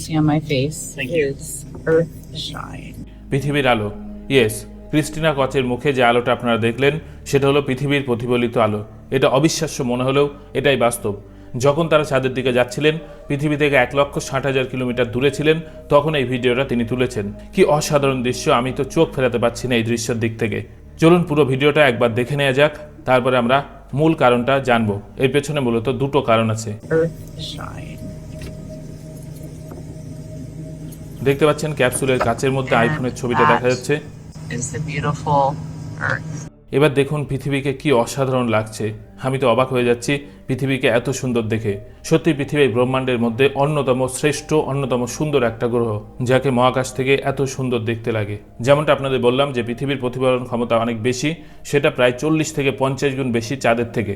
see on my face is Earth Shine. পৃথিবীর আলো, yes, Christina কচের মুখে যে আলোটা আপনারা দেখলেন সেটা হলো পৃথিবীর প্রতিফলিত আলো। এটা অবিশ্বাস্য মনে হলেও এটাই বাস্তব। যখন তারা চাঁদের দিকে যাচ্ছিলেন, পৃথিবী থেকে 1,60,000 কিলোমিটার দূরে ছিলেন, তখন এই ভিডিওটা তিনি তুলেছেন। কি অসাধারণ দৃশ্য, আমি তো চোখ ফেরাতে পারছি না এই দৃশ্যের দিক থেকে। চলুন পুরো ভিডিওটা একবার দেখে নেওয়া যাক, তারপরে আমরা মূল কারণটা জানবো। এর পেছনে মূলত দুটো কারণ আছে। Earth Shine. দেখতে পাচ্ছেন ক্যাপসুলের কাচের মধ্যে আইফোনের ছবিটা দেখা যাচ্ছে। Is the beautiful Earth. এবার দেখুন পৃথিবীকে কি অসাধারণ লাগছে। আমি তো অবাক হয়ে যাচ্ছি পৃথিবীকে এত সুন্দর দেখে। সত্যি পৃথিবী ব্রহ্মাণ্ডের মধ্যে অন্যতম শ্রেষ্ঠ, অন্যতম সুন্দর একটা গ্রহ, যাকে মহাকাশ থেকে এত সুন্দর দেখতে লাগে। যেমনটা আপনাদের বললাম যে পৃথিবীর প্রতিফলন ক্ষমতা অনেক বেশি, সেটা প্রায় 40 থেকে 50 গুণ বেশি চাঁদের থেকে।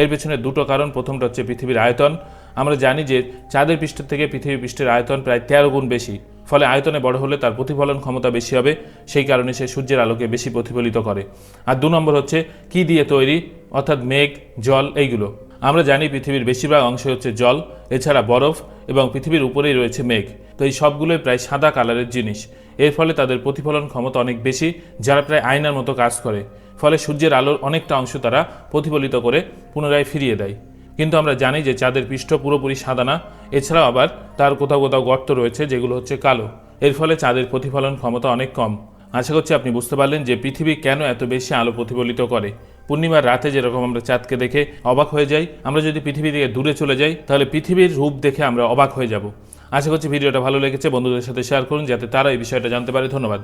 এর পেছনে দুটো কারণ। প্রথমটা হচ্ছে পৃথিবীর আয়তন। আমরা জানি যে চাঁদের পৃষ্ঠ থেকে পৃথিবী পৃষ্ঠের আয়তন প্রায় 13 গুণ বেশি, ফলে আয়তনে বড় হলে তার প্রতিফলন ক্ষমতা বেশি হবে, সেই কারণে সে সূর্যের আলোকে বেশি প্রতিফলিত করে। আর 2 নম্বর হচ্ছে কি দিয়ে তৈরি, অর্থাৎ মেঘ, জল, এইগুলো। আমরা জানি পৃথিবীর বেশিরভাগ অংশ হচ্ছে জল, এছাড়া বরফ, এবং পৃথিবীর উপরেই রয়েছে মেঘ। তো এই সবগুলোই প্রায় সাদা কালারের জিনিস। এর ফলে তাদের প্রতিফলন ক্ষমতা অনেক বেশি, যারা প্রায় আয়নার মতো কাজ করে। ফলে সূর্যের আলোর অনেকটা অংশ তারা প্রতিফলিত করে পুনরায় ফিরিয়ে দেয়। কিন্তু আমরা জানি যে চাঁদের পৃষ্ঠ পুরোপুরি সাদা না, এছাড়াও আবার তার কোথাও কোথাও গর্ত রয়েছে যেগুলো হচ্ছে কালো। এর ফলে চাঁদের প্রতিফলন ক্ষমতা অনেক কম। আশা করছি আপনি বুঝতে পারলেন যে পৃথিবী কেন এত বেশি আলো প্রতিফলিত করে। পূর্ণিমার রাতে যেরকম আমরা চাঁদকে দেখে অবাক হয়ে যাই, আমরা যদি পৃথিবী থেকে দূরে চলে যাই তাহলে পৃথিবীর রূপ দেখে আমরা অবাক হয়ে যাব। আশা করছি ভিডিওটা ভালো লেগেছে। বন্ধুদের সাথে শেয়ার করুন যাতে তারা এই বিষয়টা জানতে পারে। ধন্যবাদ।